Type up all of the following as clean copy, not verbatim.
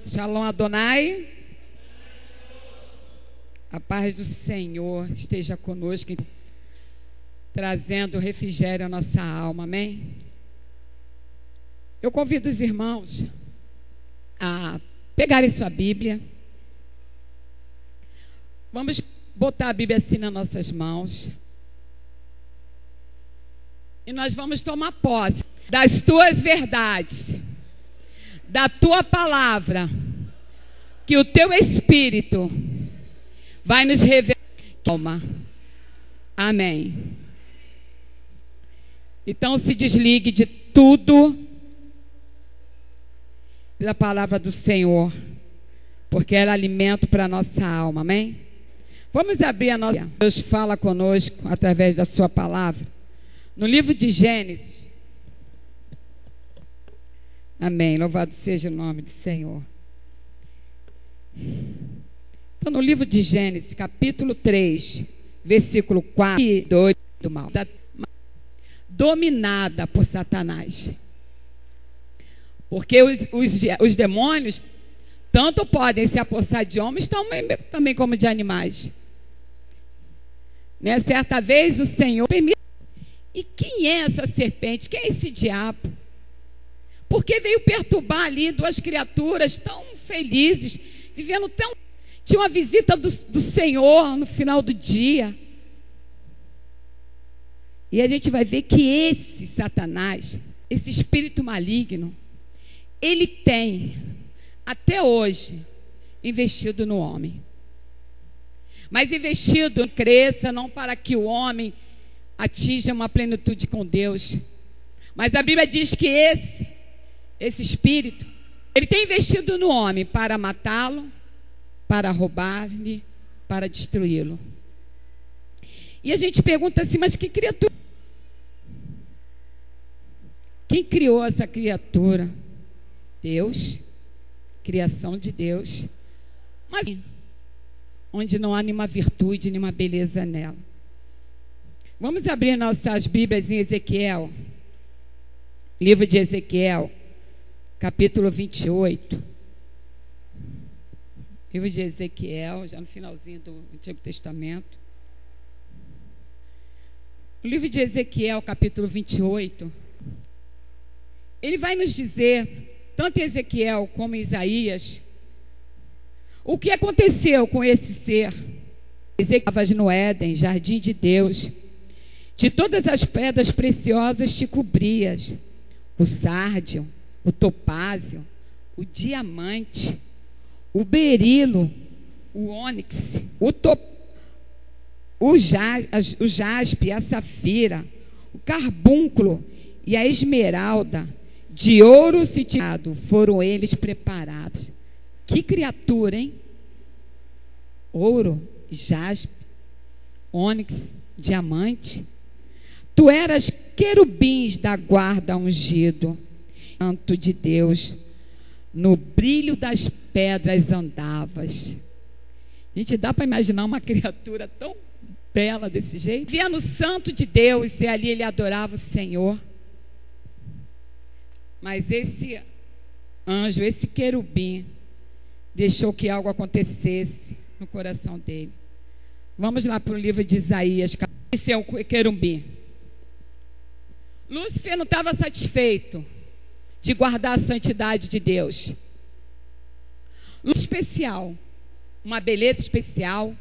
Shalom Adonai. A paz do Senhor esteja conosco, trazendo refrigério à nossa alma, amém? Eu convido os irmãos a pegarem sua Bíblia. Vamos botar a Bíblia assim nas nossas mãos. E nós vamos tomar posse das tuas verdades, da tua palavra, que o teu Espírito vai nos revelar. Amém. Então se desligue de tudo da palavra do Senhor, porque ela é alimento para a nossa alma, amém? Vamos abrir a nossa... Deus fala conosco através da sua palavra, no livro de Gênesis. Amém, louvado seja o nome do Senhor. Então, no livro de Gênesis, capítulo 3, versículo 4 e 2 do mal, dominada por Satanás. Porque os demônios tanto podem se apossar de homens, também como de animais. Né? Certa vez o Senhor permitiu. E quem é essa serpente? Quem é esse diabo? Porque veio perturbar ali duas criaturas tão felizes, vivendo tão... Tinha uma visita do Senhor no final do dia. E a gente vai ver que esse Satanás, esse espírito maligno, ele tem, até hoje, investido no homem. Mas investido cresça, não para que o homem atinja uma plenitude com Deus. Mas a Bíblia diz que esse espírito, ele tem investido no homem para matá-lo, para roubar-lhe, para destruí-lo. E a gente pergunta assim, mas que criatura? Quem criou essa criatura? Deus, criação de Deus. Mas onde não há nenhuma virtude, nenhuma beleza nela. Vamos abrir nossas Bíblias em Ezequiel, livro de Ezequiel, capítulo 28. Livro de Ezequiel, já no finalzinho do Antigo Testamento. O livro de Ezequiel, capítulo 28, ele vai nos dizer, tanto em Ezequiel como em Isaías, o que aconteceu com esse ser. Ezequiel estava no Éden, jardim de Deus. De todas as pedras preciosas te cobrias, o sárdio, o topázio, o diamante, o berilo, o ônix, o jaspe, a safira, o carbúnculo e a esmeralda, de ouro cintilado, foram eles preparados. Que criatura, hein? Ouro, jaspe, ônix, diamante. Tu eras querubins da guarda ungido, santo de Deus, no brilho das pedras andavas. A gente dá para imaginar uma criatura tão bela desse jeito? Via no santo de Deus e ali ele adorava o Senhor. Mas esse anjo, esse querubim, deixou que algo acontecesse no coração dele. Vamos lá para o livro de Isaías. Esse é o querubim. Lúcifer não estava satisfeito de guardar a santidade de Deus. Luz especial, uma beleza especial,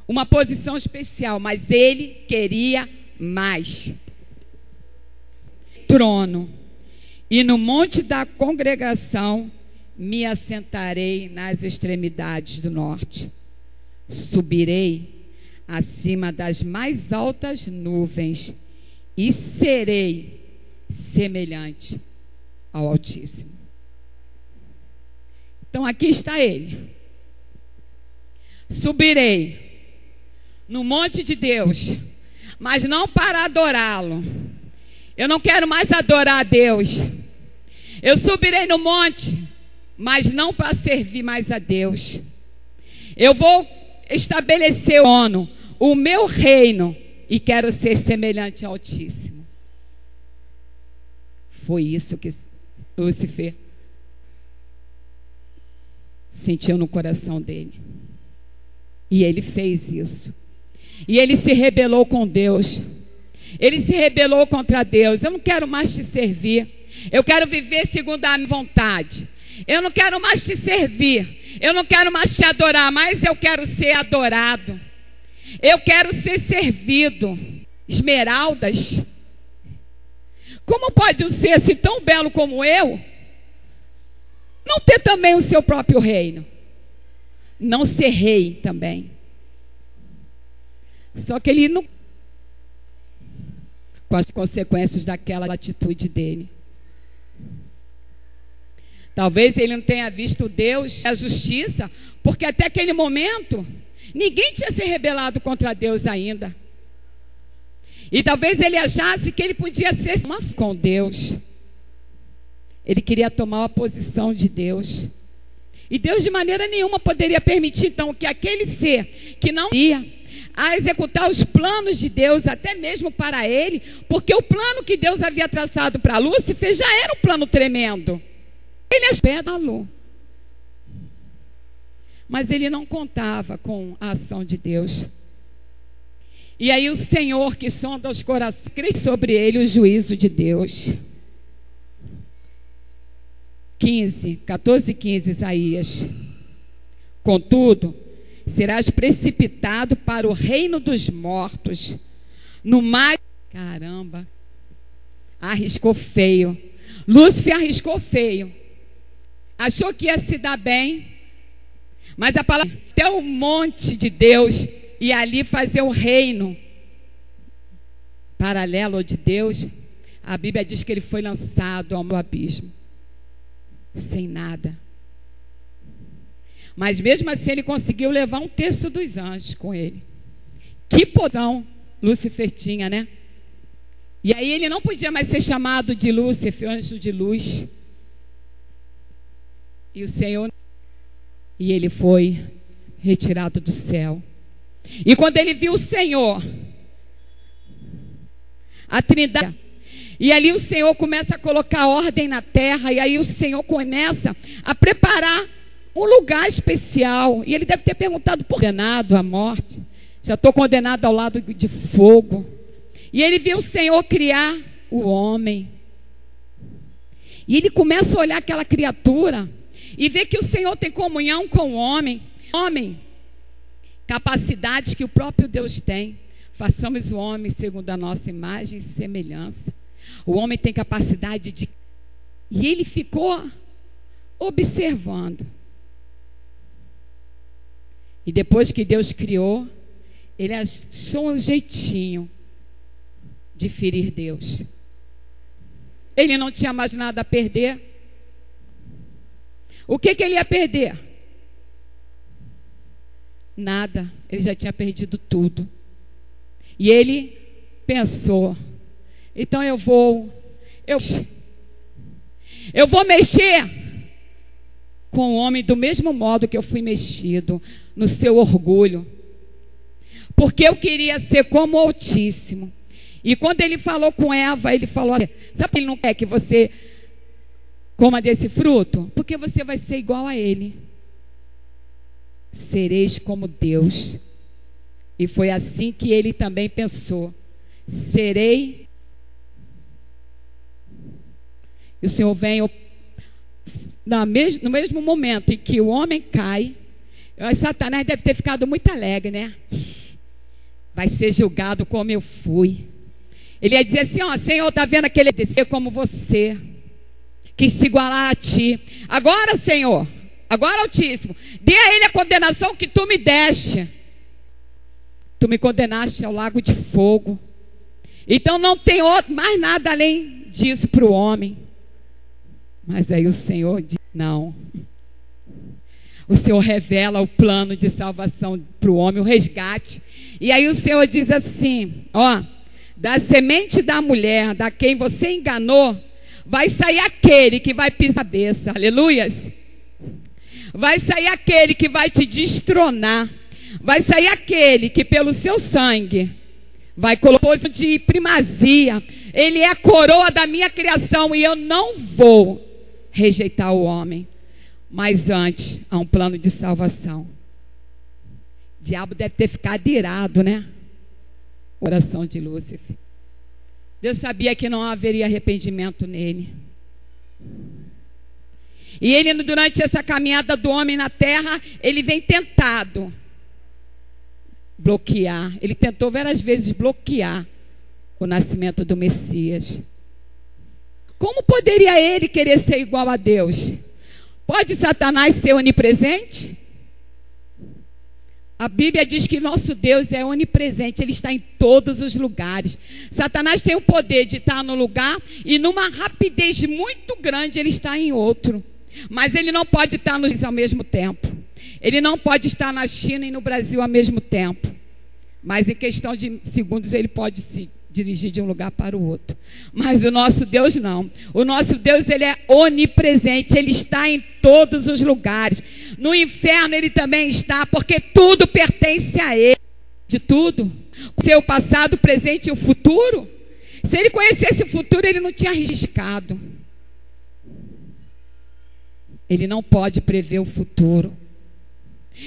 uma posição especial, mas ele queria mais. Trono, e no monte da congregação me assentarei nas extremidades do norte. Subirei acima das mais altas nuvens e serei semelhante ao Altíssimo. Então aqui está ele. Subirei no monte de Deus, mas não para adorá-lo. Eu não quero mais adorar a Deus. Eu subirei no monte, mas não para servir mais a Deus. Eu vou estabelecer o meu reino e quero ser semelhante ao Altíssimo. Foi isso que Lúcifer sentiu no coração dele. E ele fez isso. E ele se rebelou com Deus. Ele se rebelou contra Deus. Eu não quero mais te servir. Eu quero viver segundo a minha vontade. Eu não quero mais te servir. Eu não quero mais te adorar, mas eu quero ser adorado. Eu quero ser servido. Esmeraldas. Como pode um ser assim tão belo como eu não ter também o seu próprio reino? Não ser rei também. Só que ele não... com as consequências daquela atitude dele. Talvez ele não tenha visto Deus, a justiça, porque até aquele momento ninguém tinha se rebelado contra Deus ainda. E talvez ele achasse que ele podia ser uma com Deus. Ele queria tomar a posição de Deus. E Deus de maneira nenhuma poderia permitir então que aquele ser que não ia a executar os planos de Deus, até mesmo para ele, porque o plano que Deus havia traçado para Lúcifer já era um plano tremendo. Ele hospedou, mas ele não contava com a ação de Deus. E aí o Senhor, que sonda os corações, crê sobre ele o juízo de Deus. 14:15, Isaías. Contudo, serás precipitado para o reino dos mortos, no mais... Caramba, arriscou feio. Lúcifer arriscou feio. Achou que ia se dar bem, mas a palavra até o monte de Deus e ali fazer o reino paralelo de Deus. A Bíblia diz que ele foi lançado ao abismo, sem nada. Mas mesmo assim ele conseguiu levar 1/3 dos anjos com ele. Que posição Lúcifer tinha, né? E aí ele não podia mais ser chamado de Lúcifer, anjo de luz. E o Senhor... E ele foi retirado do céu. E quando ele viu o Senhor, a Trindade, e ali o Senhor começa a colocar ordem na terra, e aí o Senhor começa a preparar um lugar especial. E ele deve ter perguntado por condenado à morte. Já estou condenado ao lado de fogo. E ele viu o Senhor criar o homem. E ele começa a olhar aquela criatura e vê que o Senhor tem comunhão com o homem. Homem, capacidades que o próprio Deus tem. Façamos o homem segundo a nossa imagem e semelhança. O homem tem capacidade de... E ele ficou observando. E depois que Deus criou, ele achou um jeitinho de ferir Deus. Ele não tinha mais nada a perder. O que ele ia perder? Nada. Ele já tinha perdido tudo. E ele pensou: então eu vou mexer com o homem do mesmo modo que eu fui mexido, no seu orgulho, porque eu queria ser como o Altíssimo. E quando ele falou com Eva, ele falou assim: sabe que ele não quer que você coma desse fruto? Porque você vai ser igual a ele. Sereis como Deus. E foi assim que ele também pensou: serei. E o Senhor vem no mesmo momento em que o homem cai. Satanás deve ter ficado muito alegre, né? Vai ser julgado como eu fui. Ele ia dizer assim: ó, Senhor, está vendo aquele descer como você, quis se igualar a ti. Agora, Senhor, agora, Altíssimo, dê a ele a condenação que tu me deste. Tu me condenaste ao lago de fogo. Então não tem mais nada além disso para o homem. Mas aí o Senhor diz: não. O Senhor revela o plano de salvação para o homem, o resgate. E aí o Senhor diz assim: ó, da semente da mulher, da quem você enganou, vai sair aquele que vai pisar a cabeça. Aleluias. Vai sair aquele que vai te destronar. Vai sair aquele que pelo seu sangue vai colocar de primazia. Ele é a coroa da minha criação e eu não vou rejeitar o homem. Mas antes, há um plano de salvação. O diabo deve ter ficado irado, né? Oração de Lúcifer. Deus sabia que não haveria arrependimento nele. E ele, durante essa caminhada do homem na terra, ele vem tentado bloquear. Ele tentou várias vezes bloquear o nascimento do Messias. Como poderia ele querer ser igual a Deus? Pode Satanás ser onipresente? A Bíblia diz que nosso Deus é onipresente, Ele está em todos os lugares. Satanás tem o poder de estar no lugar e numa rapidez muito grande ele está em outro. Mas ele não pode estar no Brasil ao mesmo tempo. Ele não pode estar na China e no Brasil ao mesmo tempo. Mas em questão de segundos ele pode se dirigir de um lugar para o outro. Mas o nosso Deus não. O nosso Deus, ele é onipresente. Ele está em todos os lugares. No inferno ele também está, porque tudo pertence a ele. De tudo. O seu passado, o presente e o futuro. Se ele conhecesse o futuro, ele não tinha arriscado. Ele não pode prever o futuro.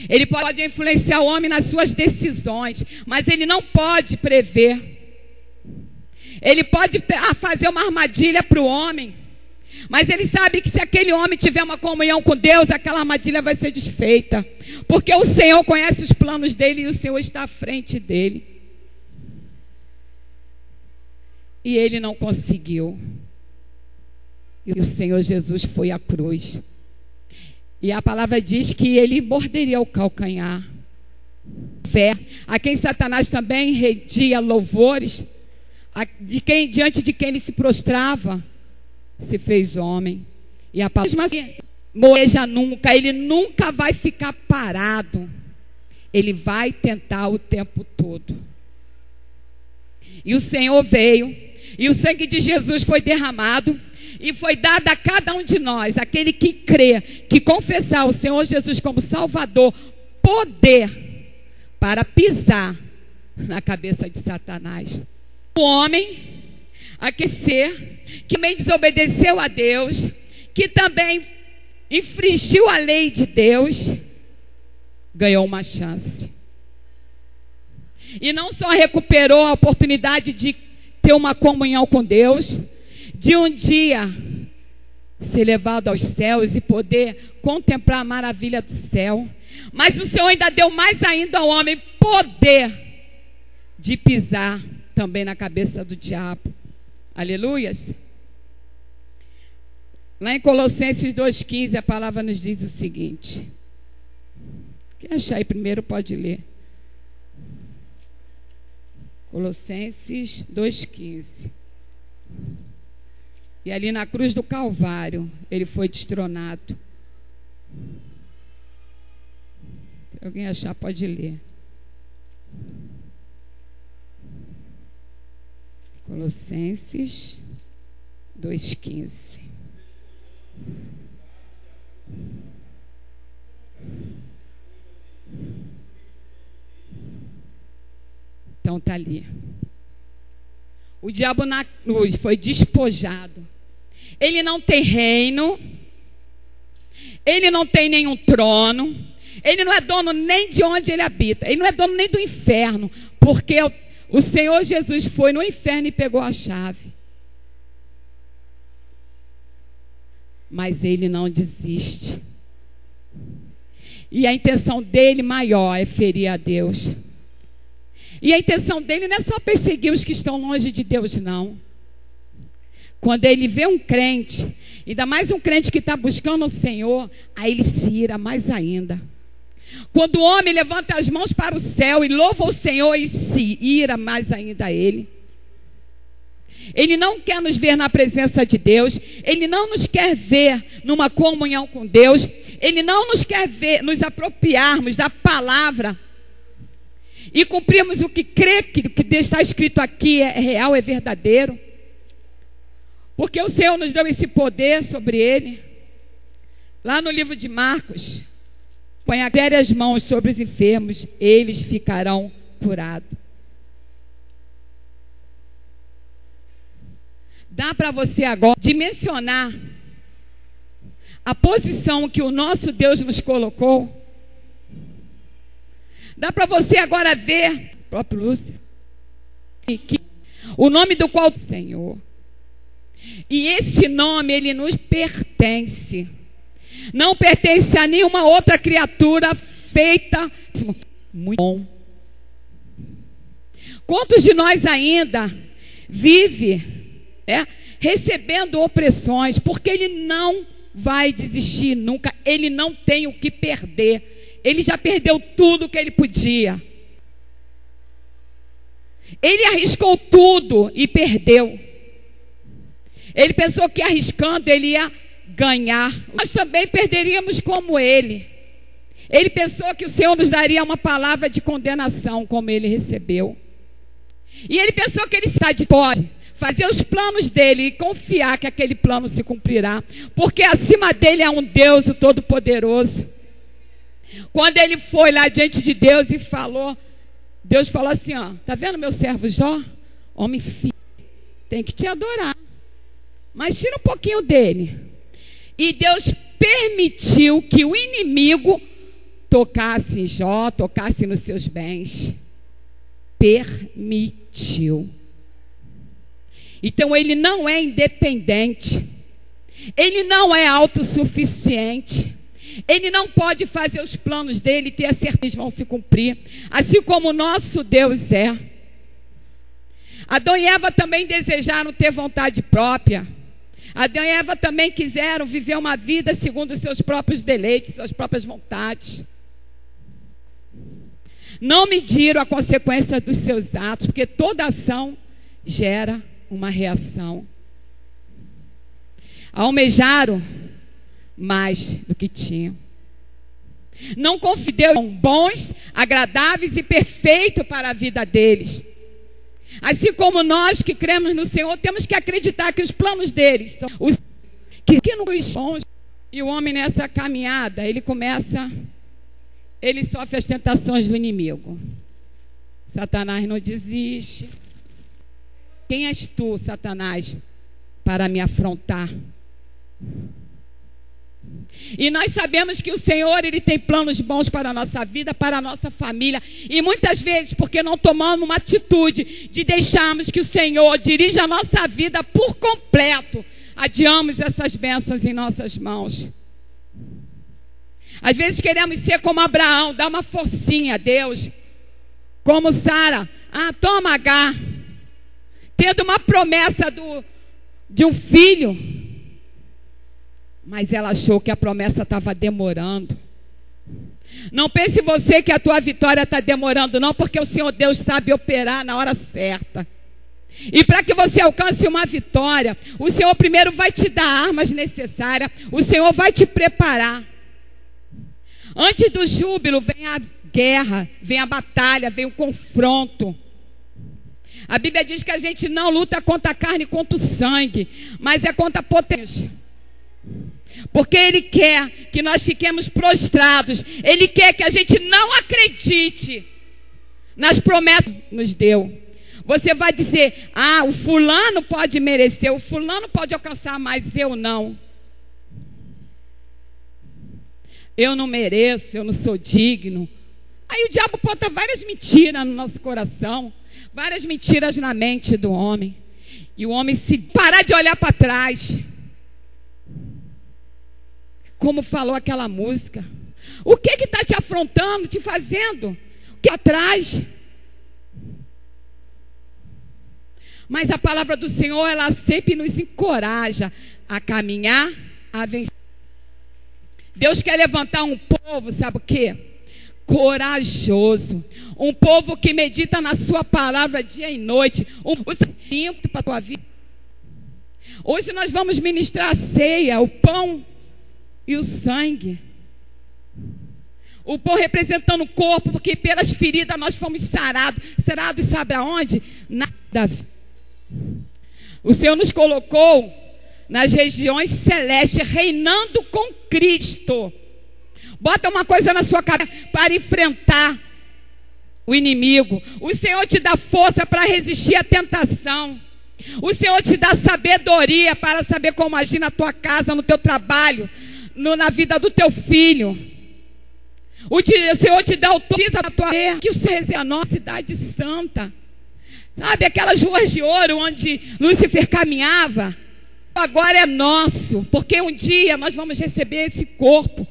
Ele pode influenciar o homem nas suas decisões, mas ele não pode prever. Ele pode fazer uma armadilha para o homem, mas ele sabe que se aquele homem tiver uma comunhão com Deus, aquela armadilha vai ser desfeita, porque o Senhor conhece os planos dele e o Senhor está à frente dele. E ele não conseguiu. E o Senhor Jesus foi à cruz. E a palavra diz que ele morderia o calcanhar. Fé, a quem Satanás também rendia louvores, diante de quem ele se prostrava, se fez homem. E a palavra diz assim, moreja nunca, ele nunca vai ficar parado. Ele vai tentar o tempo todo. E o Senhor veio, e o sangue de Jesus foi derramado, e foi dado a cada um de nós, aquele que crê, que confessar o Senhor Jesus como Salvador, poder para pisar na cabeça de Satanás. O homem, aquecer, que também desobedeceu a Deus, que também infringiu a lei de Deus, ganhou uma chance. E não só recuperou a oportunidade de ter uma comunhão com Deus, de um dia ser levado aos céus e poder contemplar a maravilha do céu, mas o Senhor ainda deu mais ainda ao homem poder de pisar também na cabeça do diabo. Aleluias. Lá em Colossenses 2,15 a palavra nos diz o seguinte. Quem achar aí primeiro pode ler. Colossenses 2,15. E ali na cruz do Calvário, ele foi destronado. Se alguém achar, pode ler. Colossenses 2,15. Então está ali. O diabo na cruz foi despojado. Ele não tem reino. Ele não tem nenhum trono. Ele não é dono nem de onde ele habita. Ele não é dono nem do inferno. Porque o Senhor Jesus foi no inferno e pegou a chave. Mas ele não desiste. E a intenção dele maior é ferir a Deus. E a intenção dele não é só perseguir os que estão longe de Deus, não. Quando ele vê um crente, ainda mais um crente que está buscando o Senhor, aí ele se ira mais ainda. Quando o homem levanta as mãos para o céu e louva o Senhor, e se ira mais ainda a ele. Ele não quer nos ver na presença de Deus. Ele não nos quer ver numa comunhão com Deus. Ele não nos quer ver nos apropriarmos da palavra e cumprirmos o que crê que está escrito aqui é real, é verdadeiro. Porque o Senhor nos deu esse poder sobre ele. Lá no livro de Marcos, põe as mãos sobre os enfermos, eles ficarão curados. Dá para você agora dimensionar a posição que o nosso Deus nos colocou. Dá para você agora ver o próprio Lúcifer, o nome do qual é o Senhor. E esse nome, ele nos pertence. Não pertence a nenhuma outra criatura feita. Muito bom. Quantos de nós ainda vive recebendo opressões, porque ele não vai desistir nunca, ele não tem o que perder, ele já perdeu tudo que ele podia, ele arriscou tudo e perdeu. Ele pensou que arriscando ele ia ganhar, nós também perderíamos como ele. Ele pensou que o Senhor nos daria uma palavra de condenação, como ele recebeu. E ele pensou que ele pode fazer os planos dele e confiar que aquele plano se cumprirá, porque acima dele é um Deus, o Todo-Poderoso. Quando ele foi lá diante de Deus e falou, Deus falou assim, ó, tá vendo meu servo Jó? Homem fiel, tem que te adorar, mas tira um pouquinho dele. E Deus permitiu que o inimigo tocasse em Jó, tocasse nos seus bens. Permitiu. Então ele não é independente, ele não é autossuficiente, ele não pode fazer os planos dele e ter a certeza que vão se cumprir, assim como o nosso Deus é. Adão e Eva também desejaram ter vontade própria. Adão e Eva também quiseram viver uma vida segundo os seus próprios deleites, suas próprias vontades. Não mediram a consequência dos seus atos, porque toda ação gera uma reação. Almejaram mais do que tinham. Não confideram bons, agradáveis e perfeitos para a vida deles. Assim como nós que cremos no Senhor, temos que acreditar que os planos deles são os que nos são. E o homem nessa caminhada, ele sofre as tentações do inimigo. Satanás não desiste. Quem és tu, Satanás, para me afrontar? E nós sabemos que o Senhor, Ele tem planos bons para a nossa vida, para a nossa família. E muitas vezes, porque não tomamos uma atitude de deixarmos que o Senhor dirija a nossa vida por completo, adiamos essas bênçãos em nossas mãos. Às vezes queremos ser como Abraão, dar uma forcinha a Deus. Como Sara, toma Agar, tendo uma promessa de um filho. Mas ela achou que a promessa estava demorando. Não pense você que a tua vitória está demorando, não, porque o Senhor Deus sabe operar na hora certa. E para que você alcance uma vitória, o Senhor primeiro vai te dar armas necessárias, o Senhor vai te preparar. Antes do júbilo vem a guerra, vem a batalha, vem o confronto. A Bíblia diz que a gente não luta contra a carne e contra o sangue, mas é contra a potência. Porque Ele quer que nós fiquemos prostrados. Ele quer que a gente não acredite nas promessas que nos deu. Você vai dizer, o fulano pode merecer, o fulano pode alcançar, mas eu não. Eu não mereço, eu não sou digno. Aí o diabo bota várias mentiras no nosso coração, várias mentiras na mente do homem. E o homem, se parar de olhar para trás, como falou aquela música, o que está te afrontando, te fazendo? O que atrás? Mas a palavra do Senhor, ela sempre nos encoraja a caminhar, a vencer. Deus quer levantar um povo, sabe o quê? Corajoso. Um povo que medita na sua palavra dia e noite. Um limpo para a tua vida. Hoje nós vamos ministrar a ceia, o pão e o sangue. O pão representando o corpo, porque pelas feridas nós fomos sarados. Sarados sabe aonde? Nada. O Senhor nos colocou nas regiões celestes, reinando com Cristo. Bota uma coisa na sua cabeça para enfrentar o inimigo. O Senhor te dá força para resistir à tentação. O Senhor te dá sabedoria para saber como agir na tua casa, no teu trabalho, na vida do teu filho. O Senhor te dá autoriza na tua terra, que o Senhor é a nossa cidade santa. Sabe, aquelas ruas de ouro onde Lúcifer caminhava, agora é nosso, porque um dia nós vamos receber esse corpo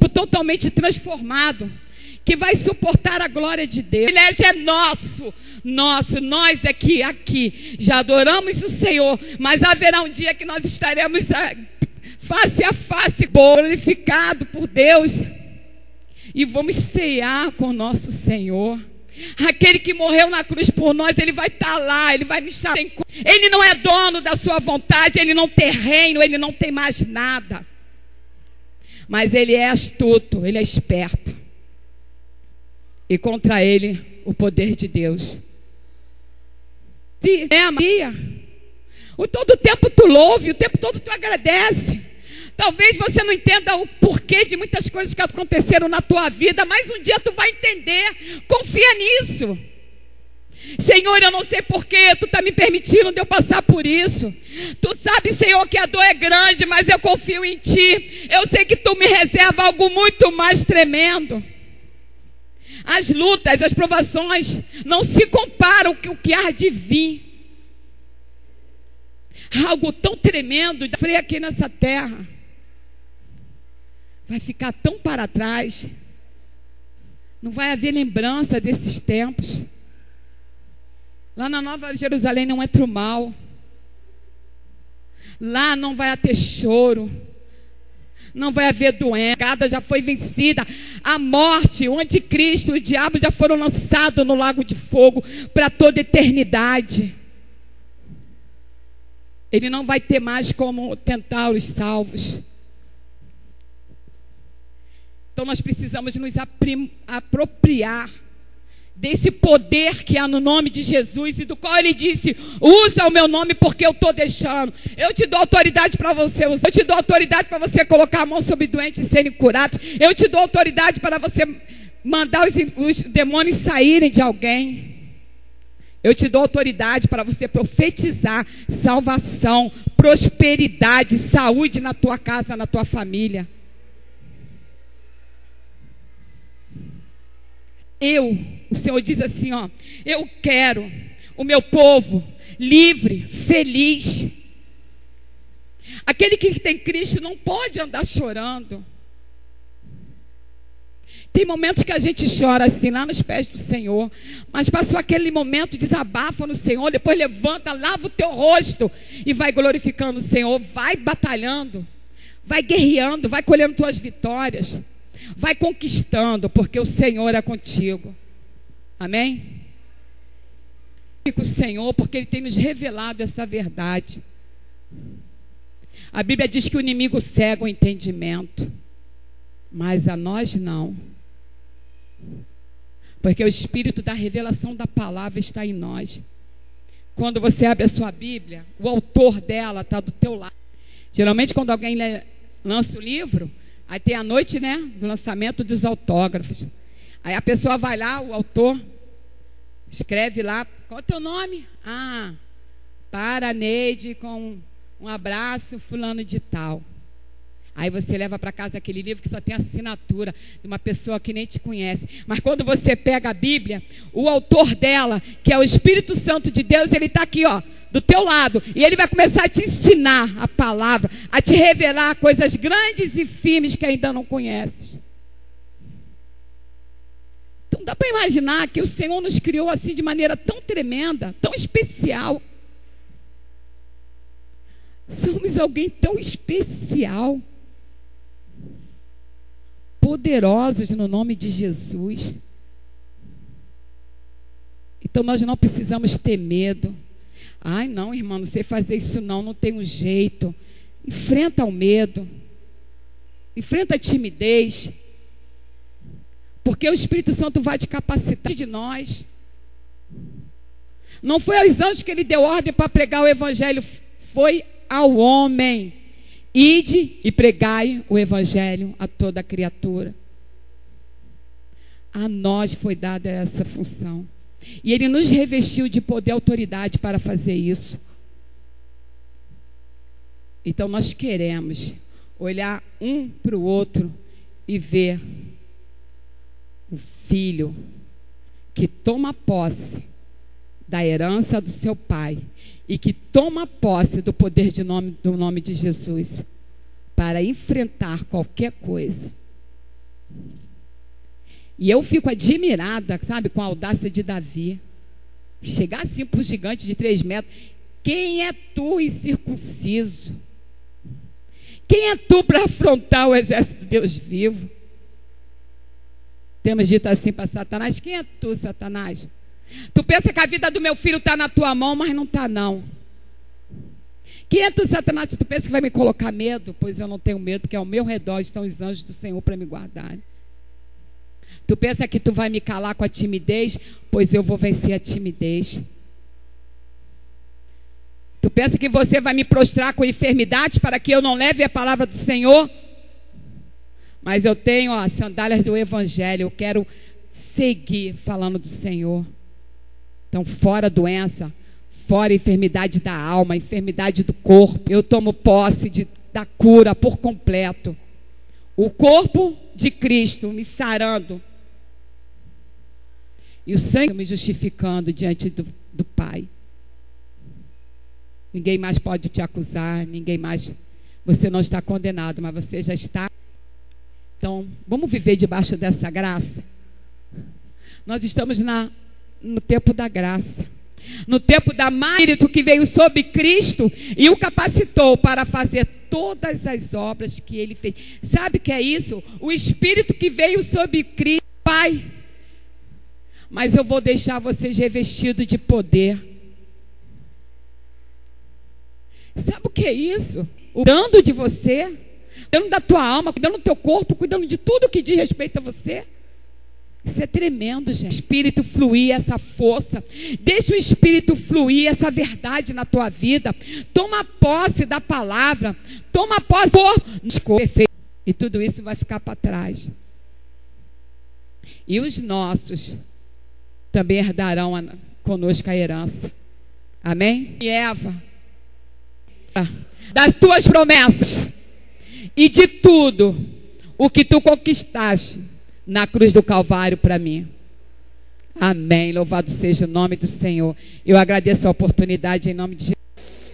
totalmente transformado, que vai suportar a glória de Deus. O privilégio é nosso, nós aqui já adoramos o Senhor, mas haverá um dia que nós estaremos face a face, glorificado por Deus, e vamos cear com o nosso Senhor. Aquele que morreu na cruz por nós, ele vai estar lá, ele vai me chamar. Ele não é dono da sua vontade, ele não tem reino, ele não tem mais nada. Mas ele é astuto, ele é esperto. E contra ele, o poder de Deus. Maria, o todo tempo tu louve, o tempo todo tu agradece. Talvez você não entenda o porquê de muitas coisas que aconteceram na tua vida, mas um dia tu vai entender. Confia nisso. Senhor, eu não sei porquê tu está me permitindo de eu passar por isso. Tu sabe, Senhor, que a dor é grande, mas eu confio em Ti. Eu sei que Tu me reserva algo muito mais tremendo. As lutas, as provações não se comparam com o que há de vir. Algo tão tremendo de freio aqui nessa terra vai ficar tão para trás. Não vai haver lembrança desses tempos. Lá na Nova Jerusalém não entra o mal. Lá não vai ter choro. Não vai haver doença. Já foi vencida. A morte, o anticristo, o diabo já foram lançados no lago de fogo para toda eternidade. Ele não vai ter mais como tentar os salvos. Então nós precisamos nos apropriar desse poder que há no nome de Jesus, e do qual ele disse: usa o meu nome porque eu estou deixando. Eu te dou autoridade para você usar. Eu te dou autoridade para você colocar a mão sobre doentes e serem curados. Eu te dou autoridade para você mandar os demônios saírem de alguém. Eu te dou autoridade para você profetizar salvação, prosperidade, saúde na tua casa, na tua família. O Senhor diz assim, ó: eu quero o meu povo livre, feliz. Aquele que tem Cristo não pode andar chorando. Tem momentos que a gente chora assim, lá nos pés do Senhor, mas passou aquele momento, desabafa no Senhor, depois levanta, lava o teu rosto e vai glorificando o Senhor, vai batalhando, vai guerreando, vai colhendo tuas vitórias, vai conquistando, porque o Senhor é contigo. Amém? Fica o Senhor, porque Ele tem nos revelado essa verdade. A Bíblia diz que o inimigo cega o entendimento, mas a nós não. Porque o Espírito da revelação da palavra está em nós. Quando você abre a sua Bíblia, o autor dela está do teu lado. Geralmente quando alguém lança o livro, aí tem a noite, né, do lançamento dos autógrafos. Aí a pessoa vai lá, o autor escreve lá: qual é o teu nome? Ah, para Neide, com um abraço, fulano de tal. Aí você leva para casa aquele livro que só tem assinatura de uma pessoa que nem te conhece. Mas quando você pega a Bíblia, o autor dela, que é o Espírito Santo de Deus, ele está aqui, ó, do teu lado. E ele vai começar a te ensinar a palavra, a te revelar coisas grandes e firmes que ainda não conheces. Então dá para imaginar que o Senhor nos criou assim de maneira tão tremenda, tão especial. Somos alguém tão especial, poderosos no nome de Jesus. Então nós não precisamos ter medo. Ai não, irmão, não sei fazer isso não, não tem um jeito. Enfrenta o medo, enfrenta a timidez, porque o Espírito Santo vai te capacitar de nós. Não foi aos anjos que ele deu ordem para pregar o evangelho, foi ao homem: ide e pregai o evangelho a toda criatura. A nós foi dada essa função, e ele nos revestiu de poder e autoridade para fazer isso. Então nós queremos olhar um para o outro e ver um filho que toma posse da herança do seu pai e que toma posse do poder do nome de Jesus para enfrentar qualquer coisa. E eu fico admirada, sabe, com a audácia de Davi. Chegar assim para o gigante de 3 metros. Quem é tu, incircunciso? Quem é tu para afrontar o exército de Deus vivo? Temos dito assim para Satanás: quem é tu, Satanás? Tu pensa que a vida do meu filho está na tua mão, mas não está não. Quem é tu, Satanás? Tu pensa que vai me colocar medo? Pois eu não tenho medo, porque ao meu redor estão os anjos do Senhor para me guardar. Tu pensa que tu vai me calar com a timidez? Pois eu vou vencer a timidez. Tu pensa que você vai me prostrar com enfermidades para que eu não leve a palavra do Senhor? Mas eu tenho as sandálias do Evangelho. Eu quero seguir falando do Senhor. Então, fora doença, fora enfermidade da alma, enfermidade do corpo, eu tomo posse da cura por completo. O corpo de Cristo me sarando e o sangue me justificando diante do Pai. Ninguém mais pode te acusar, ninguém mais. Você não está condenado, mas você já está. Então, vamos viver debaixo dessa graça. Nós estamos no tempo da graça, no tempo da Espírito que veio sobre Cristo e o capacitou para fazer todas as obras que Ele fez. Sabe o que é isso? O Espírito que veio sobre Cristo, Pai. Mas eu vou deixar vocês revestidos de poder. Sabe o que é isso? Cuidando de você, cuidando da tua alma, cuidando do teu corpo, cuidando de tudo que diz respeito a você. Isso é tremendo, gente. O Espírito fluir essa força. Deixa o Espírito fluir essa verdade na tua vida. Toma posse da palavra. Toma posse do perfeito. E tudo isso vai ficar para trás. E os nossos também herdarão conosco a herança. Amém? E Eva, das tuas promessas e de tudo o que tu conquistaste na cruz do Calvário para mim. Amém. Louvado seja o nome do Senhor. Eu agradeço a oportunidade em nome de Jesus.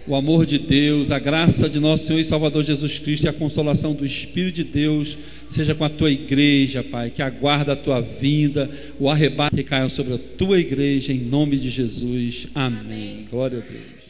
O amor de Deus, a graça de nosso Senhor e Salvador Jesus Cristo e a consolação do Espírito de Deus seja com a tua igreja, Pai, que aguarda a tua vinda, o arrebato que caia sobre a tua igreja, em nome de Jesus. Amém. Glória a Deus.